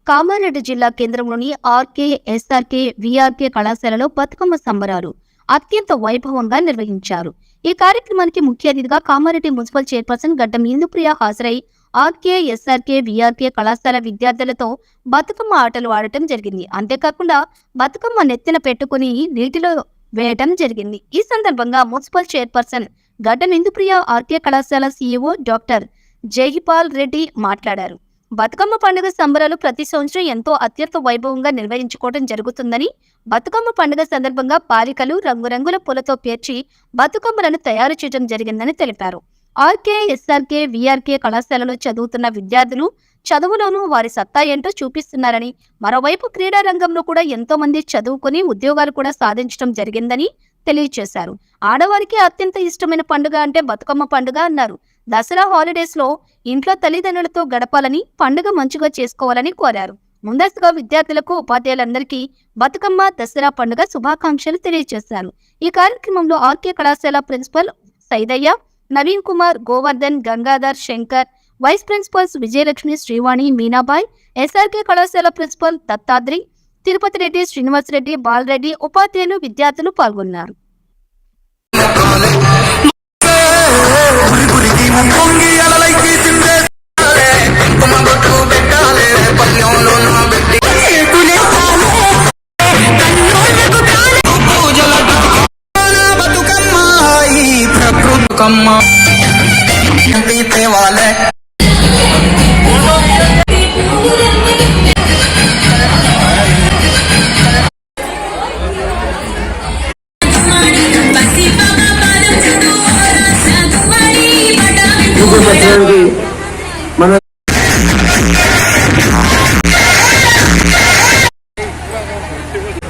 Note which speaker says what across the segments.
Speaker 1: కామారెడ్డి జిల్లా కేంద్రంలోని RK SRK VRK కళాశాలలో బతుకమ్మ సంబరాలు అత్యంత వైభవంగా నిర్వహించారు. ఈ కార్యక్రమానికి ముఖ్య అతిథిగా కామారెడ్డి మున్సిపల్ చైర్పర్సన్ గడ్డం ఇందుప్రియ హాజరై ఆర్కే ఎస్ఆర్కే విఆర్కే కళాశాల విద్యార్థులతో బతుకమ్మ ఆటలు ఆడటం జరిగింది. అంతేకాకుండా బతుకమ్మ నెత్తిన పెట్టుకుని నీటిలో వేయటం జరిగింది. ఈ సందర్భంగా మున్సిపల్ చైర్పర్సన్ గడ్డం ఇందుప్రియ ఆర్కే కళాశాల సీఈఓ డాక్టర్ జైపాల్ రెడ్డి మాట్లాడారు. బతుకమ్మ పండుగ సంబరాలు ప్రతి సంవత్సరం ఎంతో అత్యంత వైభవంగా నిర్వహించుకోవడం జరుగుతుందని, బతుకమ్మ పండుగ సందర్భంగా బాలికలు రంగురంగుల పూలతో పేర్చి బతుకమ్మలను తయారు చేయడం జరిగిందని తెలిపారు. ఆర్కే ఎస్ఆర్కే విఆర్కే కళాశాలలో చదువుతున్న విద్యార్థులు చదువులోనూ వారి సత్తా ఏంటో చూపిస్తున్నారని, మరోవైపు క్రీడా రంగంలో కూడా ఎంతో మంది చదువుకుని ఉద్యోగాలు కూడా సాధించడం జరిగిందని తెలియజేశారు. ఆడవారికి అత్యంత ఇష్టమైన పండుగ అంటే బతుకమ్మ పండుగ అన్నారు. దసరా హాలిడేస్ లో ఇంట్లో తల్లిదండ్రులతో గడపాలని, పండుగ మంచిగా చేసుకోవాలని కోరారు. ముందస్తుగా విద్యార్థులకు ఉపాధ్యాయులందరికీ బతుకమ్మ దసరా పండుగ శుభాకాంక్షలు తెలియజేశారు. ఈ కార్యక్రమంలో ఆర్కే కళాశాల principal Saidaiah, Naveen Kumar, Govardhan, Gangadhar, Shankar, vice principals Vijayalakshmi, Srivani, Meenabai, SRK కళాశాల ప్రిన్సిపల్ దత్తాద్రి, తిరుపతి రెడ్డి, శ్రీనివాస్ రెడ్డి, బాలరెడ్డి, ఉపాధ్యాయులు, విద్యార్థులు పాల్గొన్నారు.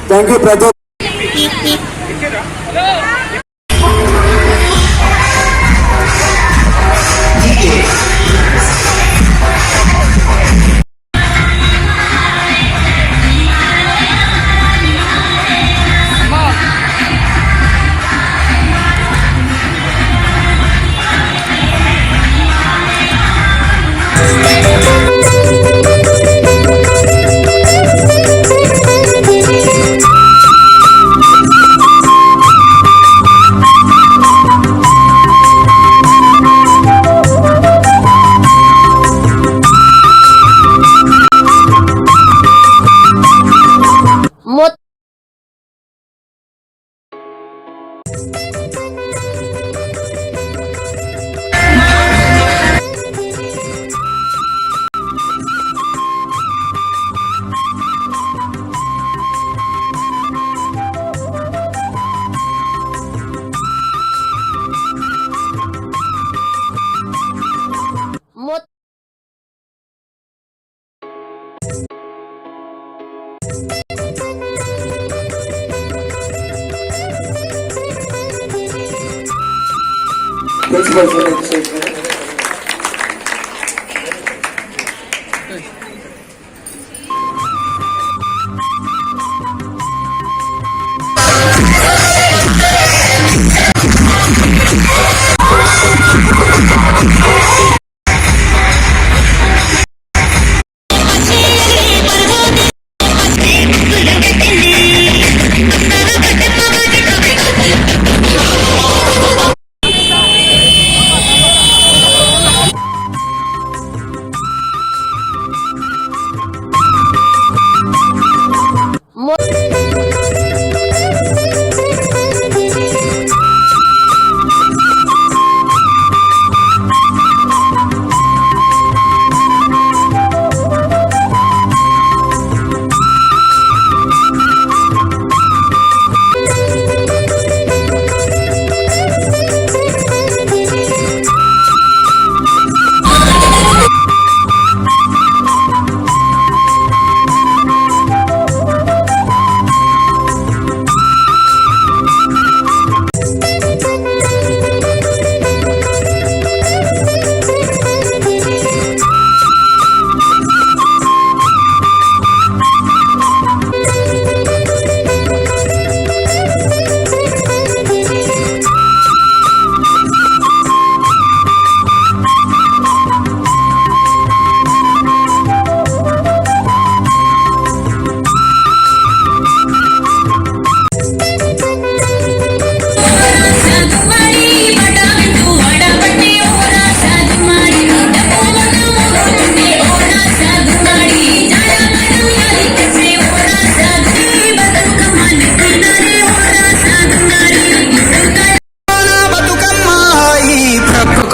Speaker 2: Thank you, brother.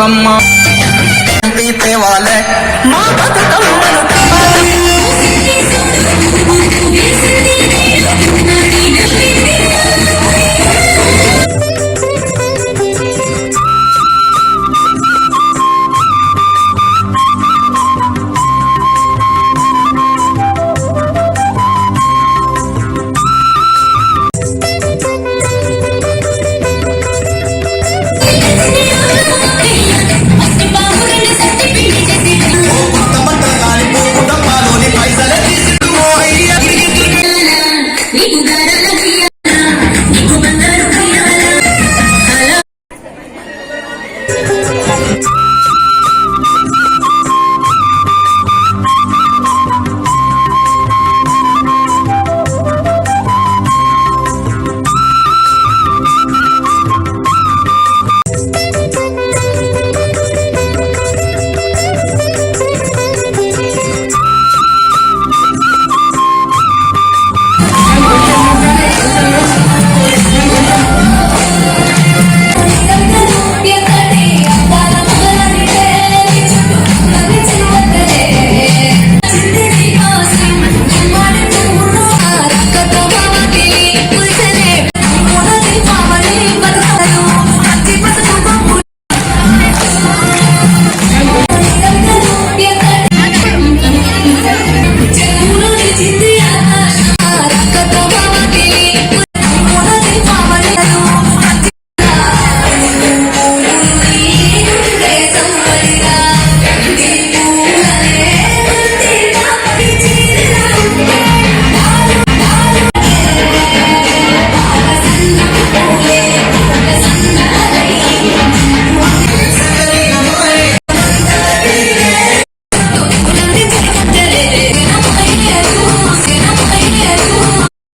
Speaker 2: బతుకమ్మ తేవాలే మా బతుకమ్మను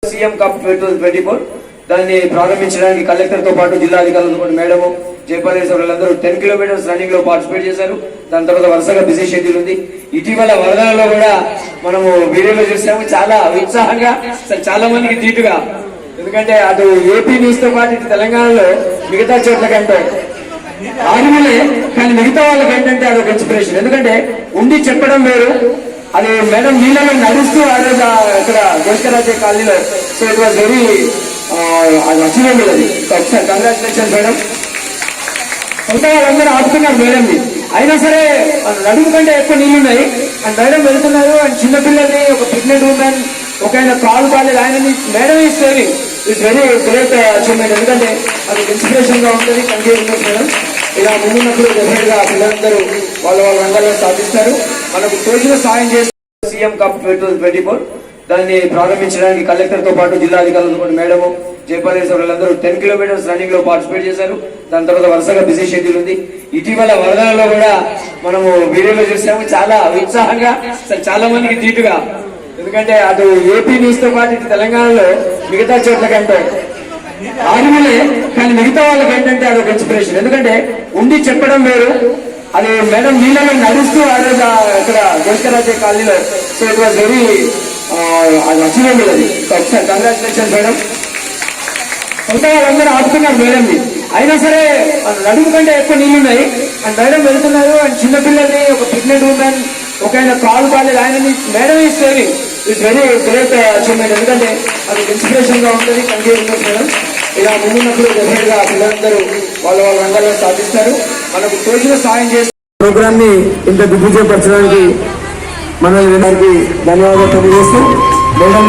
Speaker 3: సీఎం కప్ 2024 దాన్ని ప్రారంభించడానికి కలెక్టర్ తో పాటు జిల్లా అధికారులతో పాటు మేడం జయపాలేశ్వరులందరూ 10 కిలోమీటర్స్ రన్నింగ్ లో పార్టిసిపేట్ చేశారు. దాని తర్వాత వరుసగా బిజీ షెడ్యూల్ ఉంది. ఇటీవల వరదలలో కూడా మనము వీడియోలో చూసాము, చాలా ఉత్సాహంగా చాలా మందికి తీటుగా. ఎందుకంటే అటు ఏపీ న్యూస్ తో పాటు ఇటు తెలంగాణలో మిగతా చోట్ల కంటే ఆర్మీలే, కానీ మిగతా వాళ్ళకి ఏంటంటే అదొక ఇన్స్పిరేషన్. ఎందుకంటే ఉండి చెప్పడం వేరు, అది మేడం నీళ్ళలో నడుస్తూ ఆ రోజు ఇక్కడ గోష్కరాజే కాలనీలో. So it was very achievable. అది ఒకసారి కంగ్రాచులేషన్ మేడం. కొంత వాళ్ళందరూ ఆపుతున్నారు మేడంని, అయినా సరే నడుము కంటే ఎక్కువ నీళ్లున్నాయి అండ్ మేడం వెళ్తున్నారు. అండ్ చిన్నపిల్లల్ని, ఒక ప్రెగ్నెంట్ ఉమెన్, ఒక ఆయన కాలు బాలేదు, ఆయనని madam is saving. It's very great achievement. ఎందుకంటే అది ఇన్స్పిరేషన్ గా ఉంటుంది. కంటిన్యూ మేడం ఇలా ముందున్నప్పుడు డెఫినెట్ గా పిల్లలందరూ వాళ్ళ రంగాల్లో సాధిస్తారు. మనకు తోచిన సాయం చేస్తారు. సీఎం కప్ 2024 దాన్ని ప్రారంభించడానికి కలెక్టర్ తో పాటు జిల్లా అధికారులతో పాటు మేడం జయపాలేశ్వరులందరూ 10 కిలోమీటర్స్ రన్నింగ్ లో పార్టిసిపేట్ చేశారు. దాని తర్వాత వరుసగా బిజీ షెడ్యూల్ ఉంది. ఇటీవల వరదలలో కూడా మనము వీడియోలో చూసాము, చాలా ఉత్సాహంగా చాలా మందికి తీటుగా. ఎందుకంటే అటు ఏపీ న్యూస్ తో పాటు ఇటు తెలంగాణలో మిగతా చోట్ల కంటే ఆర్మీలే, కానీ మిగతా వాళ్ళకి ఏంటంటే అదొక ఇన్స్పిరేషన్. ఎందుకంటే ఉండి చెప్పడం వేరు, అది మేడం నీళ్ళలో నడుస్తూ ఆ రోజు ఇక్కడ గోష్కరాజే కాలనీలో. So it was very achievable. అది ఒకసారి కంగ్రాచులేషన్ మేడం. కొంత వాళ్ళందరూ ఆపుతున్నారు మేడంని, అయినా సరే నడుము కంటే ఎక్కువ నీళ్లున్నాయి అండ్ మేడం వెళ్తున్నారు. అండ్ చిన్నపిల్లల్ని, ఒక ప్రెగ్నెంట్ ఉమెన్, ఒక ఆయన కాలు బాలేదు, ఆయనని madam is saving. It's very great achievement. ఎందుకంటే అది ఇన్స్పిరేషన్ గా ఉంటుంది. కంటిన్యూ మేడం ఇలా ముందున్నప్పుడు డెఫినెట్ గా పిల్లలందరూ వాళ్ళ రంగాల్లో సాధిస్తారు. మనకు తోచిన సాయం చేస్తారు. ప్రోగ్రామ్ ని ఇంత దిగ్విజయపరచడానికి మనల్ని ధన్యవాదాలు తెలియజేస్తూ మేడం